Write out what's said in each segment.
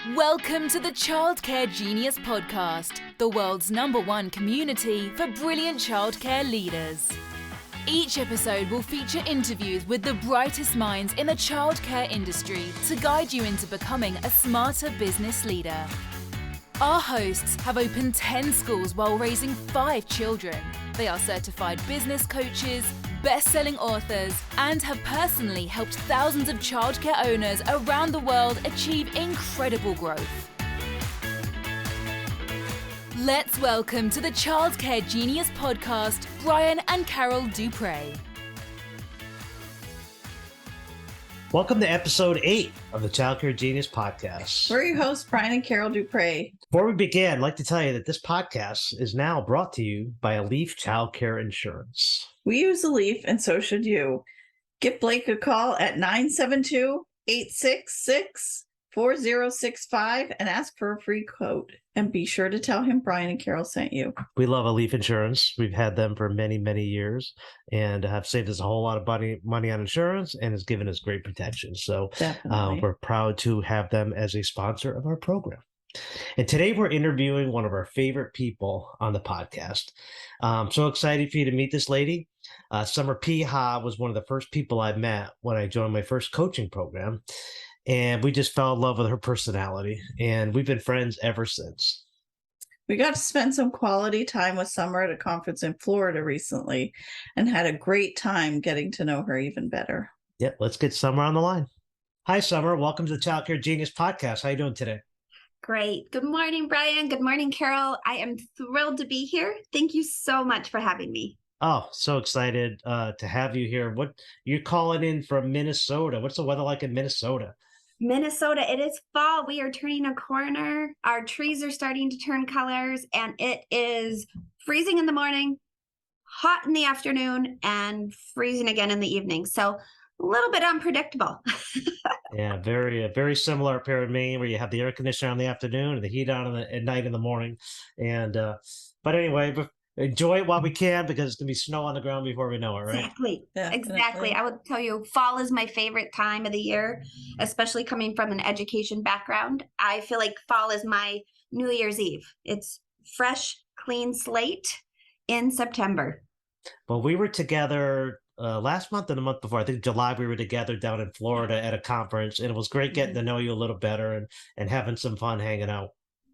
Welcome to the Childcare Genius Podcast, the world's #1 community for brilliant childcare leaders. Each episode will feature interviews with the brightest minds in the childcare industry to guide you into becoming a smarter business leader. Our hosts have opened 10 schools while raising 5 children. They are certified business coaches, best-selling authors, and have personally helped thousands of childcare owners around the world achieve incredible growth. Let's welcome to the Childcare Genius Podcast, Brian and Carol Dupre. Welcome to episode 8 of the Childcare Genius Podcast. We're your hosts, Brian and Carol Dupre. Before we begin, I'd like to tell you that this podcast is now brought to you by Elif Childcare Insurance. We use Elif, and so should you. Give Blake a call at 972-866-4065 and ask for a free quote. And be sure to tell him Brian and Carol sent you. We love Elif Insurance. We've had them for many, many years and have saved us a whole lot of money on insurance and has given us great protection. So we're proud to have them as a sponsor of our program. And today we're interviewing one of our favorite people on the podcast. I'm so excited for you to meet this lady. Summer Picha was one of the first people I met when I joined my first coaching program. And we just fell in love with her personality. And we've been friends ever since. We got to spend some quality time with Summer at a conference in Florida recently and had a great time getting to know her even better. Yep, let's get Summer on the line. Hi, Summer. Welcome to the Childcare Genius Podcast. How are you doing today? Great. Good morning, Brian. Good morning, Carol. I am thrilled to be here. Thank you so much for having me. Oh, so excited to have you here. What you're calling in from Minnesota? What's the weather like in Minnesota? Minnesota, it is fall. We are turning a corner. Our trees are starting to turn colors, and it is freezing in the morning, hot in the afternoon, and freezing again in the evening. So a little bit unpredictable. Yeah, very similar up here in Maine, where you have the air conditioner in the afternoon and the heat on at night in the morning. And but anyway, enjoy it while we can, because it's gonna be snow on the ground before we know it, right? Exactly. Yeah, Exactly. I would tell you, fall is my favorite time of the year, especially coming from an education background. I feel like fall is my New Year's Eve. It's fresh, clean slate in September. Well, we were together last month and the month before. I think July we were together down in Florida at a conference, and it was great getting to know you a little better and having some fun hanging out.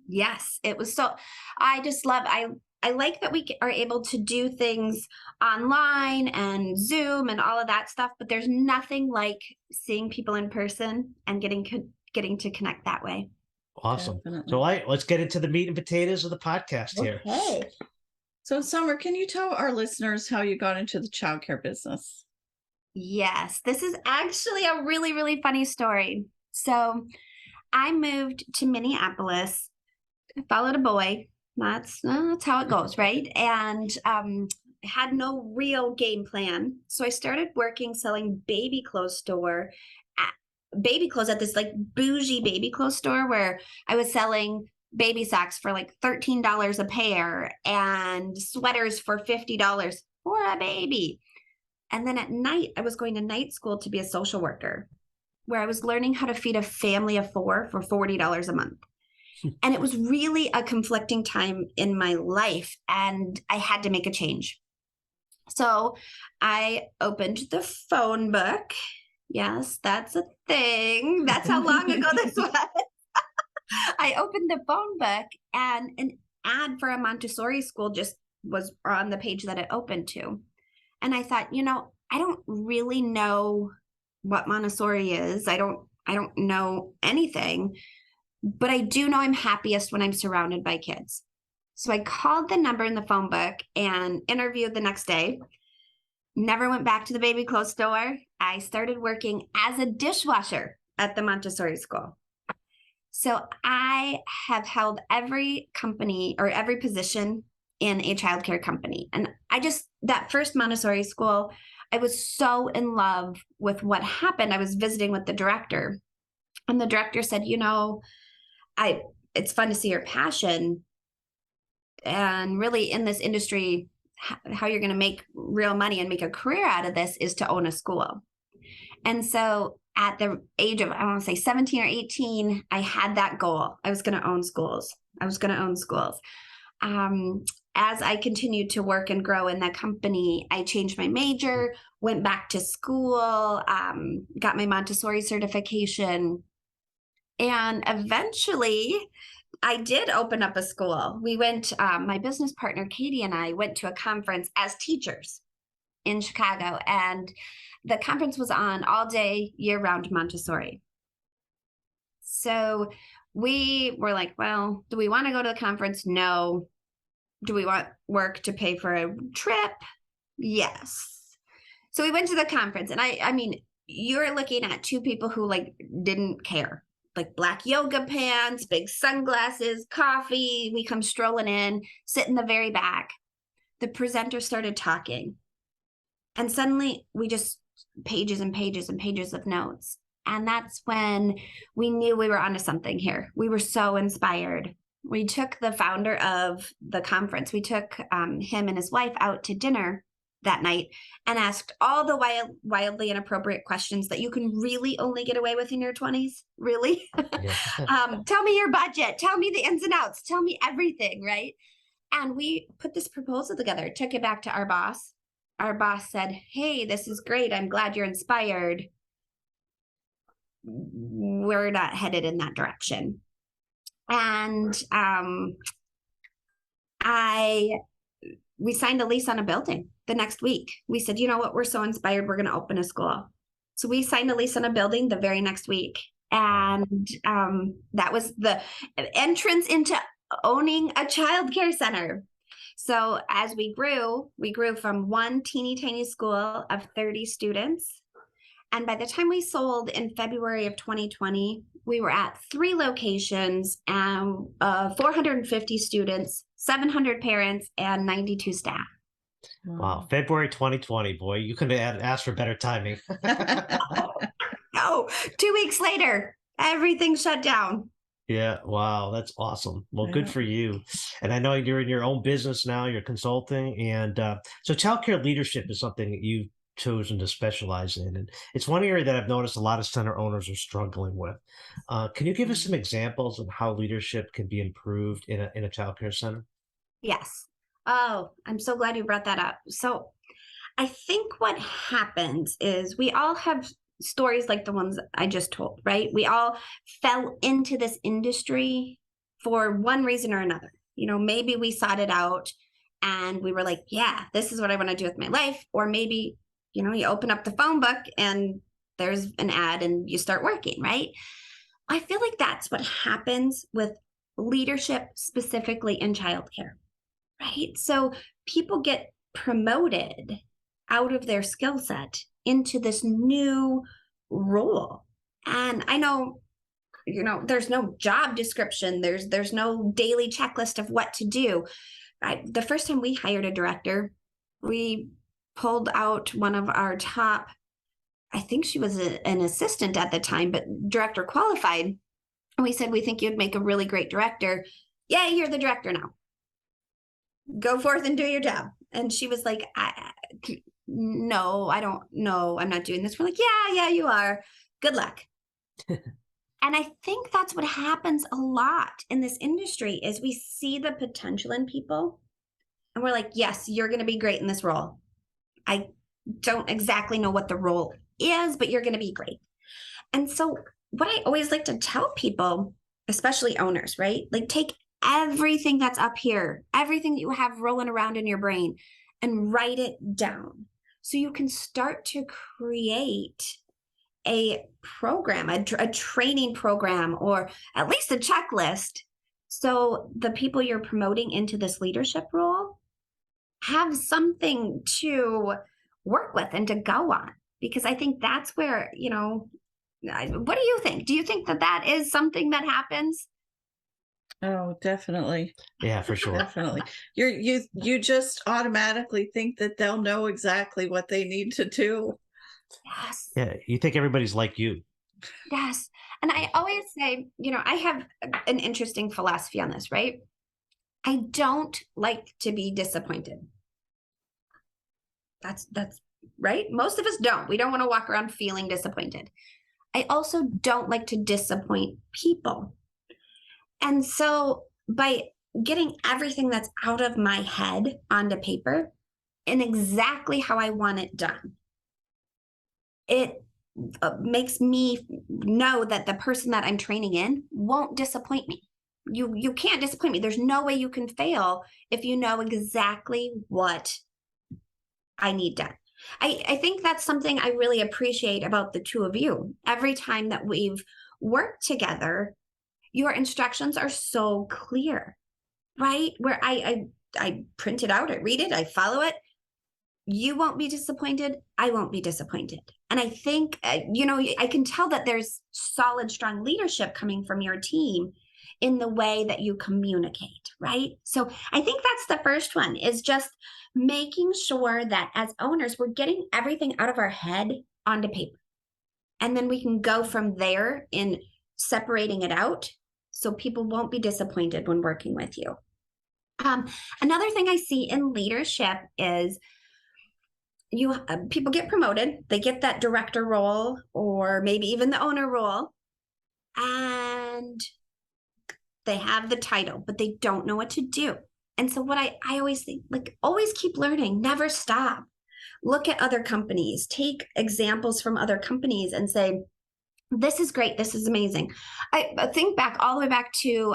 Yes, it was so, I just love, I like that we are able to do things online and Zoom and all of that stuff, but there's nothing like seeing people in person and getting to connect that way. Awesome. Definitely. So let's get into the meat and potatoes of the podcast here. Okay. So, Summer, can you tell our listeners how you got into the childcare business? Yes, this is actually a really, really funny story. So I moved to Minneapolis, followed a boy. That's how it goes, right? And had no real game plan. So I started working selling baby clothes at this like bougie baby clothes store where I was selling baby socks for like $13 a pair and sweaters for $50 for a baby. And then at night, I was going to night school to be a social worker, where I was learning how to feed a family of 4 for $40 a month. And it was really a conflicting time in my life, and I had to make a change. So I opened the phone book. Yes, that's a thing. That's how long ago this was. I opened the phone book, and an ad for a Montessori school just was on the page that it opened to. And I thought, I don't really know what Montessori is. I don't know anything. But I do know I'm happiest when I'm surrounded by kids. So I called the number in the phone book and interviewed the next day. Never went back to the baby clothes store. I started working as a dishwasher at the Montessori school. So I have held every company or every position in a childcare company. And that first Montessori school, I was so in love with what happened. I was visiting with the director, and the director said, it's fun to see your passion, and really in this industry, how you're going to make real money and make a career out of this is to own a school. And so at the age of, I want to say 17 or 18, I had that goal. I was going to own schools. As I continued to work and grow in that company, I changed my major, went back to school, got my Montessori certification. And eventually I did open up a school. We went, my business partner, Katie, and I went to a conference as teachers in Chicago. And the conference was on all day, year round Montessori. So we were like, well, do we want to go to the conference? No. Do we want work to pay for a trip? Yes. So we went to the conference, and I mean, you're looking at two people who like didn't care, like black yoga pants, big sunglasses, coffee. We come strolling in, sit in the very back. The presenter started talking, and suddenly we just pages and pages and pages of notes. And that's when we knew we were onto something here. We were so inspired. We took the founder of the conference, we took him and his wife out to dinner that night and asked all the wildly inappropriate questions that you can really only get away with in your 20s. Really? Yeah. Tell me your budget. Tell me the ins and outs. Tell me everything, right? And we put this proposal together, took it back to our boss. Our boss said, hey, this is great. I'm glad you're inspired. We're not headed in that direction. And we signed a lease on a building the next week. We said, you know what, we're so inspired, we're going to open a school. So we signed a lease on a building the very next week. And that was the entrance into owning a childcare center. So as we grew from one teeny tiny school of 30 students. And by the time we sold in February of 2020, we were at 3 locations, 450 students, 700 parents, and 92 staff. Wow. February 2020, boy, you couldn't have asked for better timing. No, 2 weeks later, everything shut down. Yeah. Wow. That's awesome. Well, good for you. And I know you're in your own business now, you're consulting. And so childcare leadership is something that you've chosen to specialize in. And it's one area that I've noticed a lot of center owners are struggling with. Can you give us some examples of how leadership can be improved in a childcare center? Yes. Oh, I'm so glad you brought that up. So I think what happens is we all have stories like the ones I just told, right? We all fell into this industry for one reason or another. You know, maybe we sought it out and we were like, yeah, this is what I want to do with my life. Or maybe, you know, you open up the phone book and there's an ad and you start working, right? I feel like that's what happens with leadership, specifically in childcare, right? So people get promoted out of their skill set into this new role. And I know, you know, there's no job description. There's no daily checklist of what to do. The first time we hired a director, we pulled out one of our top, I think she was an assistant at the time, but director qualified. And we said, we think you'd make a really great director. Yeah, you're the director now. Go forth and do your job. And she was like, no, I don't know. I'm not doing this. We're like, yeah, you are. Good luck. And I think that's what happens a lot in this industry is we see the potential in people and we're like, yes, you're going to be great in this role. I don't exactly know what the role is, but you're going to be great. And so what I always like to tell people, especially owners, right? Like take everything that's up here, everything that you have rolling around in your brain and write it down so you can start to create a program, a training program, or at least a checklist. So the people you're promoting into this leadership role have something to work with and to go on. Because I think that's where, you know, what do you think? Do you think that that is something that happens? Oh, definitely. Yeah, for sure. Definitely. You just automatically think that they'll know exactly what they need to do. Yes. Yeah, you think everybody's like you. Yes. And I always say, you know, I have an interesting philosophy on this, right? I don't like to be disappointed. That's right. Most of us don't. We don't want to walk around feeling disappointed. I also don't like to disappoint people. And so by getting everything that's out of my head onto paper and exactly how I want it done, it makes me know that the person that I'm training in won't disappoint me. You can't disappoint me. There's no way you can fail if you know exactly what I need done. I think that's something I really appreciate about the two of you. Every time that we've worked together, your instructions are so clear, right? Where I print it out, I read it, I follow it. You won't be disappointed. I won't be disappointed. And I think, I can tell that there's solid, strong leadership coming from your team in the way that you communicate, right? So I think that's the first one, is just making sure that as owners, we're getting everything out of our head onto paper. And then we can go from there in separating it out so people won't be disappointed when working with you. Another thing I see in leadership is people get promoted, they get that director role or maybe even the owner role, and they have the title, but they don't know what to do. And so what I always think, like, always keep learning, never stop. Look at other companies, take examples from other companies and say, this is great, this is amazing. I think back all the way back to,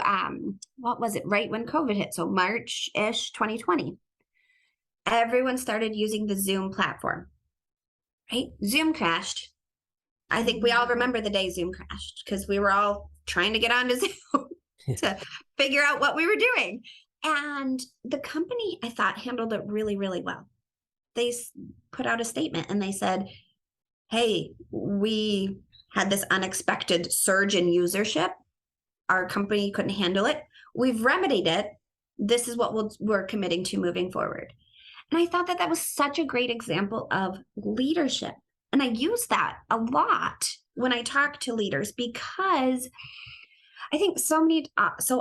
what was it, right when COVID hit? So March-ish 2020. Everyone started using the Zoom platform, right? Zoom crashed. I think we all remember the day Zoom crashed because we were all trying to get onto Zoom to figure out what we were doing. And the company, I thought, handled it really, really well. They put out a statement and they said, hey, we had this unexpected surge in usership. Our company couldn't handle it. We've remedied it. This is what we're committing to moving forward. And I thought that that was such a great example of leadership. And I use that a lot when I talk to leaders because I think so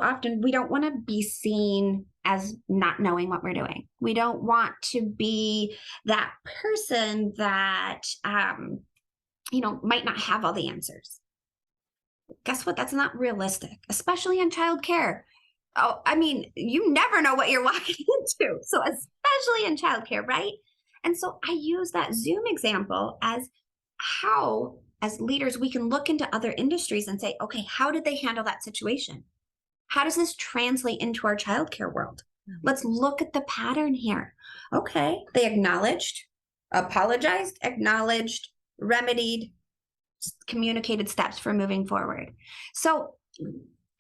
often we don't want to be seen as not knowing what we're doing. We don't want to be that person that, might not have all the answers. Guess what? That's not realistic, especially in childcare. Oh, I mean, you never know what you're walking into. So especially in childcare, right? And so I use that Zoom example as how, as leaders, we can look into other industries and say, okay, how did they handle that situation? How does this translate into our childcare world? Let's look at the pattern here. Okay, they acknowledged, apologized, acknowledged, remedied, communicated steps for moving forward. So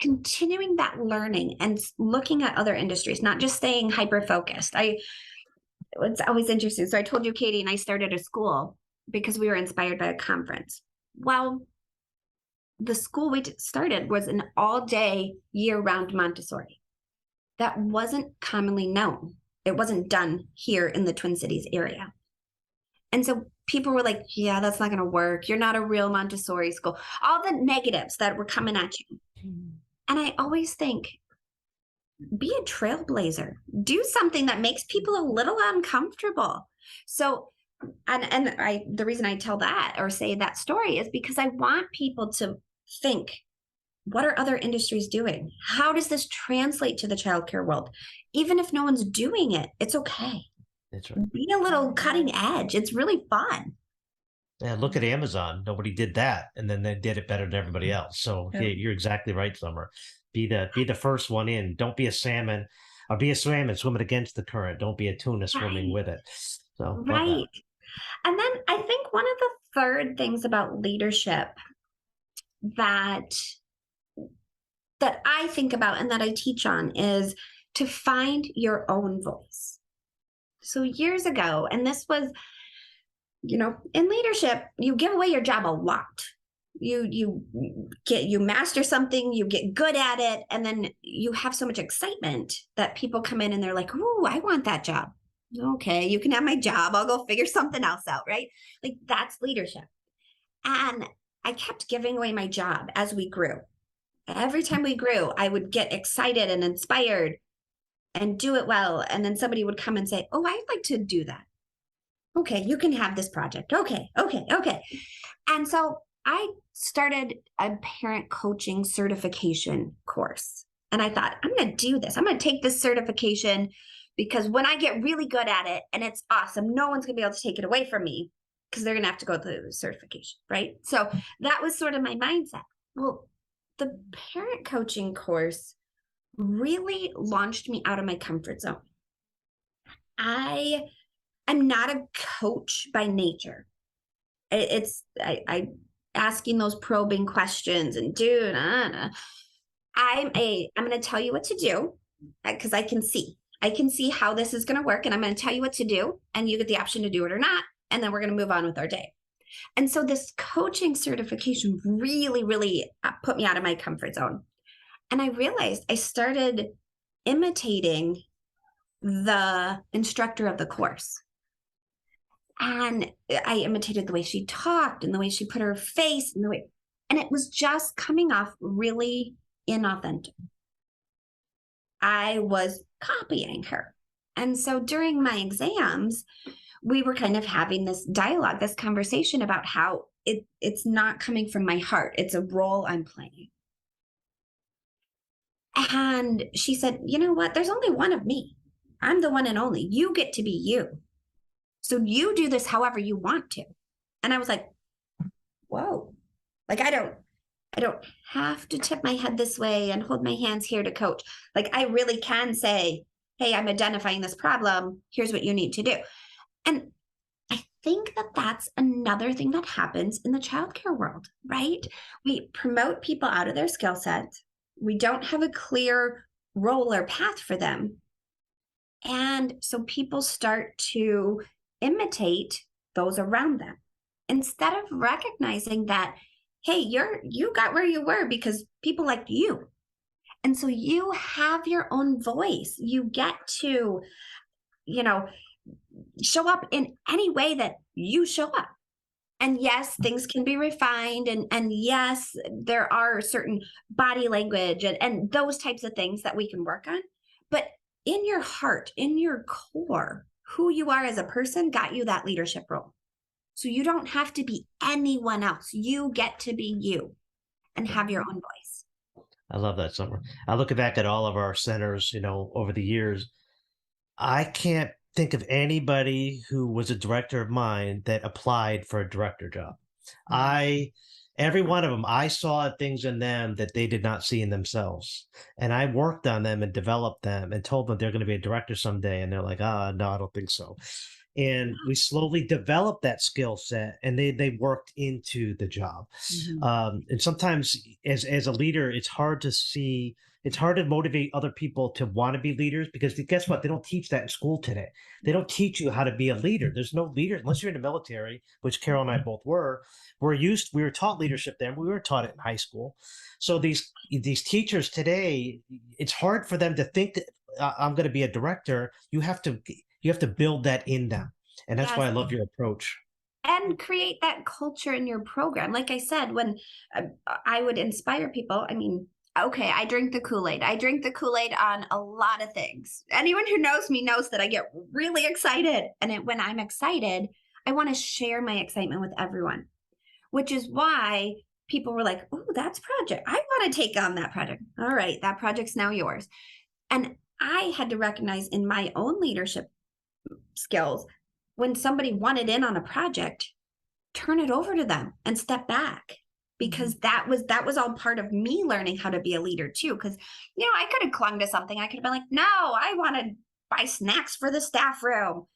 continuing that learning and looking at other industries, not just staying hyper-focused. It's always interesting. So I told you, Katie, and I started a school because we were inspired by a conference. Well, the school we started was an all-day, year-round Montessori. That wasn't commonly known. It wasn't done here in the Twin Cities area. And so people were like, yeah, that's not going to work. You're not a real Montessori school. All the negatives that were coming at you. And I always think, be a trailblazer. Do something that makes people a little uncomfortable. So, the reason I tell that or say that story is because I want people to think, what are other industries doing? How does this translate to the childcare world? Even if no one's doing it, it's okay. That's right. Be a little cutting edge. It's really fun. Yeah, look at Amazon. Nobody did that, and then they did it better than everybody else. So Yeah. you're exactly right, Summer. Be the first one in. Don't be a salmon, or be a salmon swimming against the current. Don't be a tuna swimming with it. So Right. And then I think one of the third things about leadership that I think about and that I teach on is to find your own voice. So years ago, and this was, in leadership, you give away your job a lot. You master something, you get good at it, and then you have so much excitement that people come in and they're like, "Ooh, I want that job." Okay, you can have my job. I'll go figure something else out, right? Like that's leadership. And I kept giving away my job as we grew. Every time we grew, I would get excited and inspired and do it well. And then somebody would come and say, "Oh, I'd like to do that." Okay, you can have this project. Okay. And so I started a parent coaching certification course. And I thought, I'm going to do this. I'm going to take this certification because when I get really good at it and it's awesome, no one's going to be able to take it away from me because they're going to have to go through the certification, right? So that was sort of my mindset. Well, the parent coaching course really launched me out of my comfort zone. I'm not a coach by nature. I asking those probing questions and I'm going to tell you what to do because I can see how this is going to work, and I'm going to tell you what to do, and you get the option to do it or not, and then we're going to move on with our day. And so this coaching certification really, really put me out of my comfort zone. And I realized I started imitating the instructor of the course. And I imitated the way she talked and the way she put her face and it was just coming off really inauthentic. I was copying her. And so during my exams, we were kind of having this dialogue, this conversation about how it's not coming from my heart. It's a role I'm playing. And she said, you know what? There's only one of me. I'm the one and only. You get to be you. So you do this however you want to. And I was like, whoa, like I don't have to tip my head this way and hold my hands here to coach. Like I really can say, hey, I'm identifying this problem. Here's what you need to do. And I think that that's another thing that happens in the childcare world, right? We promote people out of their skill sets. We don't have a clear role or path for them. And so people start to imitate those around them instead of recognizing that, hey, you got where you were because people liked you. And so you have your own voice. You get to, show up in any way that you show up. And yes, things can be refined. And yes, there are certain body language and those types of things that we can work on. But in your heart, in your core, who you are as a person got you that leadership role. So you don't have to be anyone else. You get to be you and have your own voice. I love that, Summer. I look back at all of our centers, over the years. I can't think of anybody who was a director of mine that applied for a director job. Every one of them, I saw things in them that they did not see in themselves. And I worked on them and developed them and told them they're going to be a director someday. And they're like, no, I don't think so. And we slowly developed that skill set and they worked into the job. Mm-hmm. And sometimes as a leader, it's hard to motivate other people to want to be leaders because guess what? They don't teach that in school today. They don't teach you how to be a leader. There's no leader unless you're in the military, which Carol and I both were. We were taught leadership then. We weren't taught it in high school. So these teachers today, it's hard for them to think that I'm going to be a director. You have to build that in them. And that's why I love your approach. And create that culture in your program. Like I said, when I would inspire people, okay, I drink the Kool-Aid. I drink the Kool-Aid on a lot of things. Anyone who knows me knows that I get really excited. And when I'm excited, I want to share my excitement with everyone, which is why people were like, oh, that's project. I want to take on that project. All right, that project's now yours. And I had to recognize in my own leadership skills, when somebody wanted in on a project, turn it over to them and step back. Because that was all part of me learning how to be a leader too. Because, I could have clung to something. I could have been like, no, I want to buy snacks for the staff room.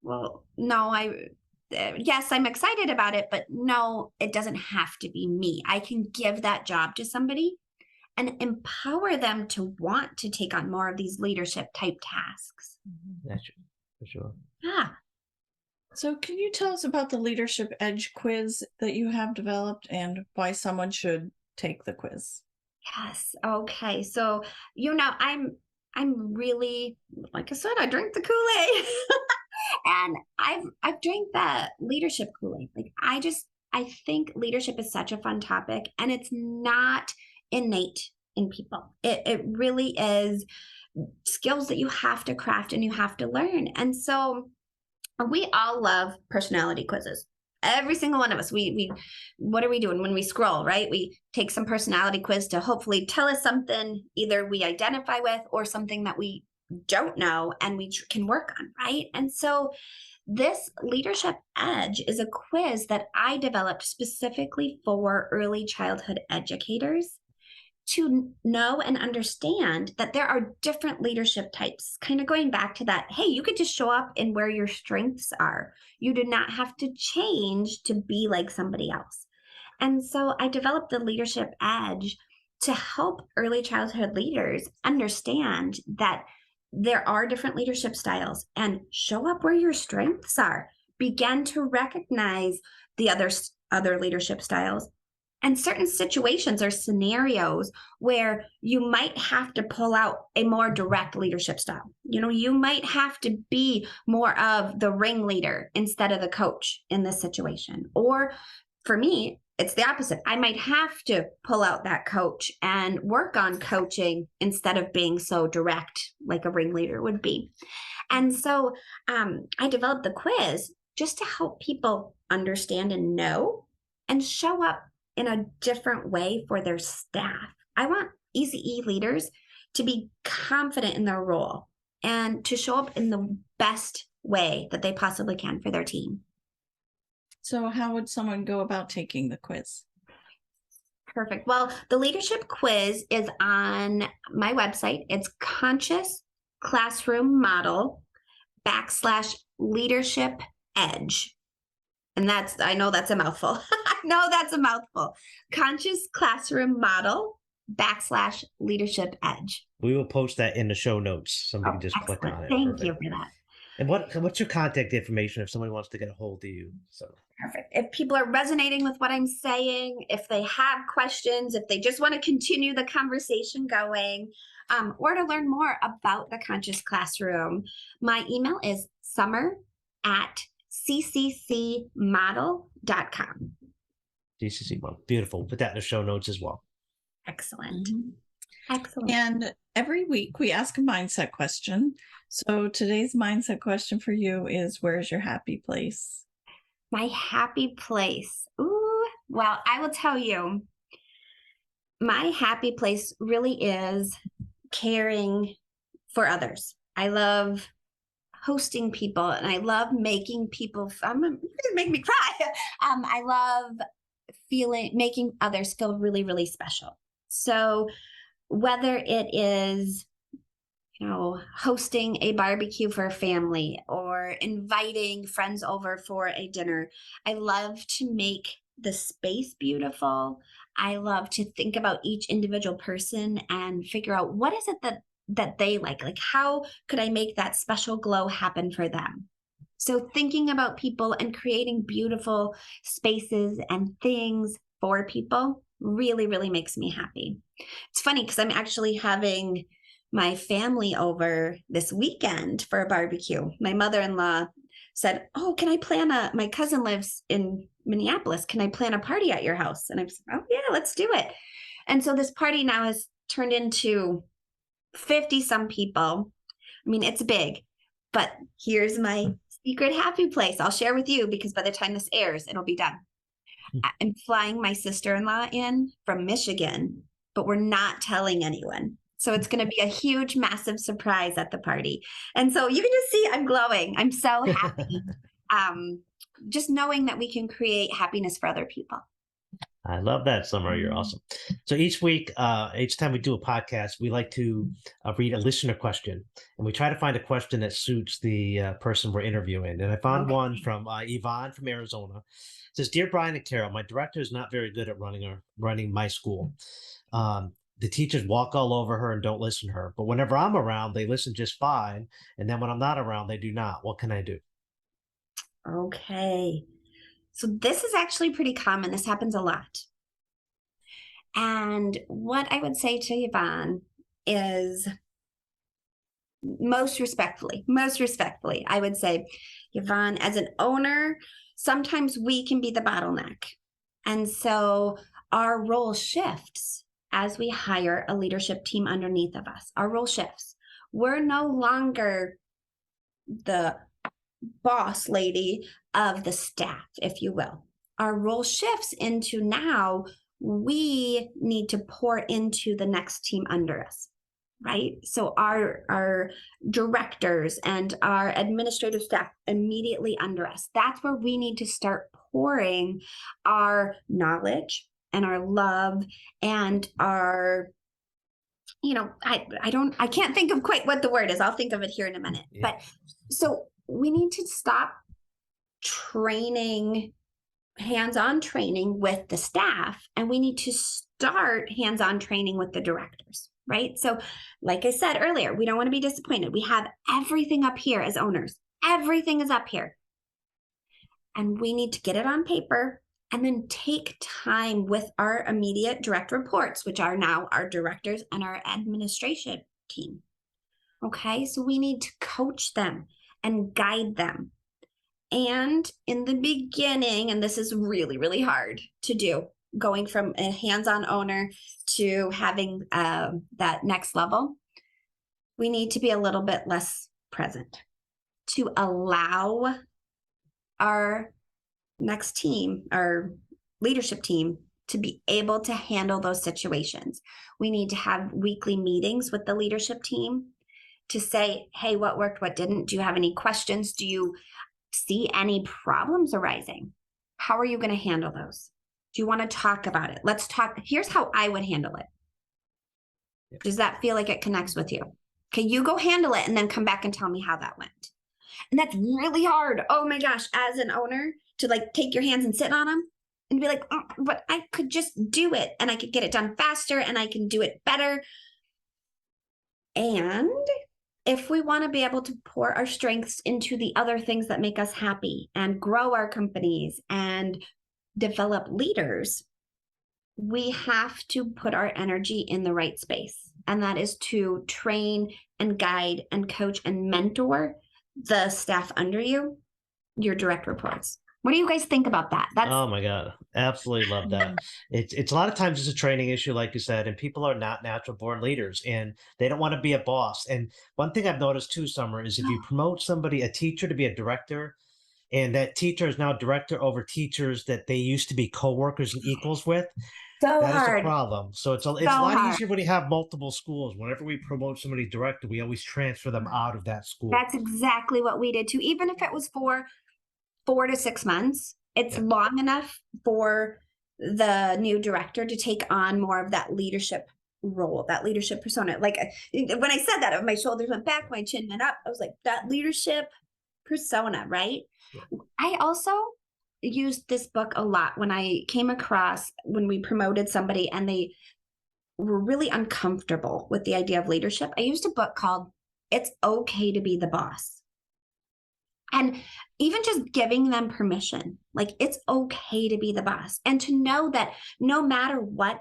Well, no, yes, I'm excited about it, but no, it doesn't have to be me. I can give that job to somebody and empower them to want to take on more of these leadership type tasks. That's true, for sure. Yeah. So can you tell us about the Leadership Edge quiz that you have developed and why someone should take the quiz? Yes. Okay. So, I'm really, like I said, I drink the Kool-Aid and I've drank that leadership Kool-Aid. Like I think leadership is such a fun topic and it's not innate in people. It really is skills that you have to craft and you have to learn. And so we all love personality quizzes. Every single one of us, we what are we doing when we scroll, right? We take some personality quiz to hopefully tell us something either we identify with or something that we don't know and we can work on, right? And so this Leadership Edge is a quiz that I developed specifically for early childhood educators to know and understand that there are different leadership types. Kind of going back to that, hey, you could just show up in where your strengths are. You do not have to change to be like somebody else. And so I developed the Leadership Edge to help early childhood leaders understand that there are different leadership styles and show up where your strengths are. Begin to recognize the other leadership styles and certain situations or scenarios where you might have to pull out a more direct leadership style. You might have to be more of the ringleader instead of the coach in this situation. Or for me, it's the opposite. I might have to pull out that coach and work on coaching instead of being so direct like a ringleader would be. And so I developed the quiz just to help people understand and know and show up in a different way for their staff. I want Easy E leaders to be confident in their role and to show up in the best way that they possibly can for their team. So how would someone go about taking the quiz? Perfect. Well, the leadership quiz is on my website. It's Conscious Classroom Model /Leadership Edge. And I know that's a mouthful. I know that's a mouthful. Conscious Classroom Model /Leadership Edge. We will post that in the show notes. Somebody can just excellent. click on it. Thank Perfect. you for that. And what's your contact information if somebody wants to get a hold of you? So perfect. If people are resonating with what I'm saying, if they have questions, if they just want to continue the conversation going, or to learn more about the Conscious Classroom, my email is summer@cccmodel.com. GCC model. Beautiful. Put that in the show notes as well. Excellent. Mm-hmm. Excellent. And every week we ask a mindset question. So today's mindset question for you is, where's your happy place? My happy place. Ooh, well, I will tell you, my happy place really is caring for others. I love hosting people and I love making people, make me cry. I love making others feel really, really special. So whether it is, hosting a barbecue for a family or inviting friends over for a dinner, I love to make the space beautiful. I love to think about each individual person and figure out what is it that they like how could I make that special glow happen for them? So thinking about people and creating beautiful spaces and things for people really, really makes me happy. It's funny because I'm actually having my family over this weekend for a barbecue. My mother-in-law said, oh, can I my cousin lives in Minneapolis. Can I plan a party at your house? And I said, oh yeah, let's do it. And so this party now has turned into 50 some people. I mean, it's big, but here's my secret happy place. I'll share with you because by the time this airs, it'll be done. I'm flying my sister-in-law in from Michigan, but we're not telling anyone. So it's going to be a huge, massive surprise at the party. And so you can just see I'm glowing. I'm so happy. Just knowing that we can create happiness for other people. I love that, Summer. You're awesome. So each week, each time we do a podcast, we like to read a listener question. And we try to find a question that suits the person we're interviewing. And I found one from Yvonne from Arizona. It says, Dear Brian and Carol, my director is not very good at running my school. The teachers walk all over her and don't listen to her. But whenever I'm around, they listen just fine. And then when I'm not around, they do not. What can I do? Okay. So this is actually pretty common. This happens a lot. And what I would say to Yvonne is most respectfully, I would say, Yvonne, as an owner, sometimes we can be the bottleneck. And so our role shifts as we hire a leadership team underneath of us. Our role shifts. We're no longer the boss lady of the staff, if you will. Our role shifts into now we need to pour into the next team under us, right? So our directors and our administrative staff immediately under us, that's where we need to start pouring our knowledge and our love and our, I can't think of quite what the word is. I'll think of it here in a minute. Yeah. But so we need to stop training, hands-on training with the staff, and we need to start hands-on training with the directors, right? So like I said earlier, we don't want to be disappointed. We have everything up here as owners. Everything is up here. And we need to get it on paper and then take time with our immediate direct reports, which are now our directors and our administration team. Okay, so we need to coach them and guide them. And in the beginning, and this is really, really hard to do, going from a hands-on owner to having that next level, we need to be a little bit less present to allow our next team, our leadership team, to be able to handle those situations. We need to have weekly meetings with the leadership team to say, hey, what worked, what didn't? Do you have any questions? Do you see any problems arising? How are you going to handle those? Do you want to talk about it? Let's talk. Here's how I would handle it. Does that feel like it connects with you? Okay, you go handle it and then come back and tell me how that went. And that's really hard. Oh my gosh, as an owner, to like take your hands and sit on them and be like, oh, but I could just do it and I could get it done faster and I can do it better. And if we want to be able to pour our strengths into the other things that make us happy and grow our companies and develop leaders, we have to put our energy in the right space. And that is to train and guide and coach and mentor the staff under you, your direct reports. What do you guys think about that? Oh my God. Absolutely love that. It's a lot of times it's a training issue, like you said, and people are not natural born leaders and they don't want to be a boss. And one thing I've noticed too, Summer, is if you promote somebody, a teacher, to be a director, and that teacher is now director over teachers that they used to be coworkers and equals with, that is a problem. So it's a lot easier when you have multiple schools. Whenever we promote somebody director, we always transfer them out of that school. That's exactly what we did too. Even if it was for 4 to 6 months, it's long enough for the new director to take on more of that leadership role, that leadership persona. Like when I said that, my shoulders went back, my chin went up. I was like, that leadership persona, right? Yeah. I also used this book a lot when I came across, when we promoted somebody and they were really uncomfortable with the idea of leadership. I used a book called It's Okay to Be the Boss. And even just giving them permission, like it's okay to be the boss and to know that no matter what,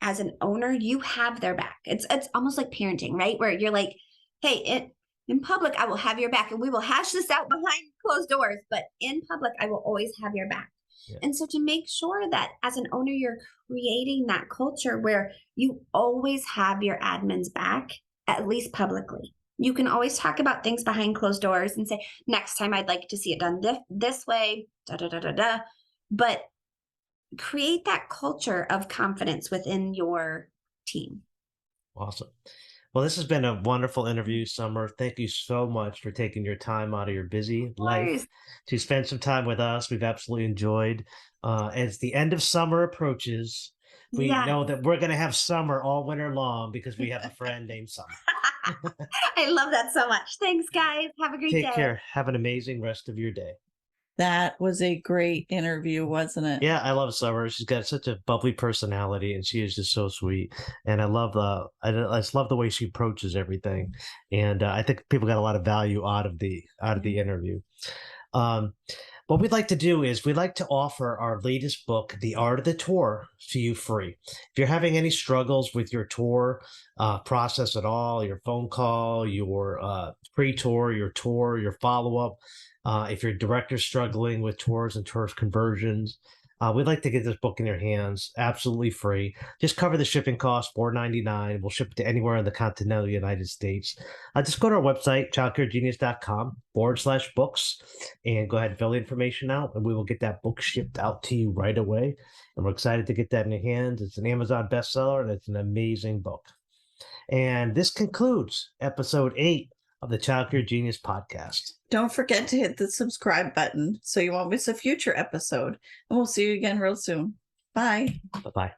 as an owner, you have their back. It's almost like parenting, right? Where you're like, hey, in public, I will have your back and we will hash this out behind closed doors, but in public, I will always have your back. Yeah. And so to make sure that as an owner, you're creating that culture where you always have your admin's back, at least publicly. You can always talk about things behind closed doors and say, next time I'd like to see it done this way, but create that culture of confidence within your team. Awesome. Well, this has been a wonderful interview, Summer. Thank you so much for taking your time out of your busy life to spend some time with us. We've absolutely enjoyed. As the end of summer approaches, we know that we're going to have summer all winter long because we have a friend named Summer. I love that so much. Thanks, guys. Have a great day. Take care. Have an amazing rest of your day. That was a great interview, wasn't it? Yeah, I love Summer. She's got such a bubbly personality, and she is just so sweet. And I just love the way she approaches everything. And I think people got a lot of value out of the interview. What we'd like to do is we'd like to offer our latest book, The Art of the Tour, to you free. If you're having any struggles with your tour process at all, your phone call, your pre-tour, your follow-up, if your director's struggling with tours and tour conversions, We'd like to get this book in your hands absolutely free. Just cover the shipping cost, $4.99. We'll ship it to anywhere in the continental United States. Just go to our website, childcaregenius.com/books, and go ahead and fill the information out, and we will get that book shipped out to you right away. And we're excited to get that in your hands. It's an Amazon bestseller, and it's an amazing book. And this concludes episode 8 of the Child Care Genius podcast. Don't forget to hit the subscribe button so you won't miss a future episode. And we'll see you again real soon. Bye. Bye-bye.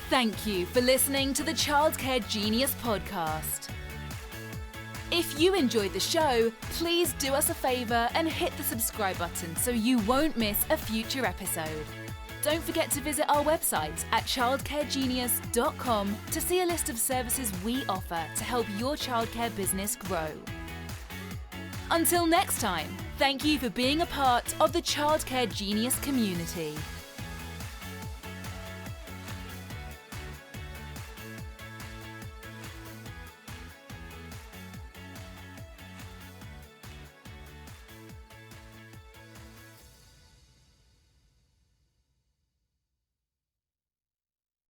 Thank you for listening to the Child Care Genius podcast. If you enjoyed the show, please do us a favor and hit the subscribe button so you won't miss a future episode. Don't forget to visit our website at childcaregenius.com to see a list of services we offer to help your childcare business grow. Until next time, thank you for being a part of the Childcare Genius community.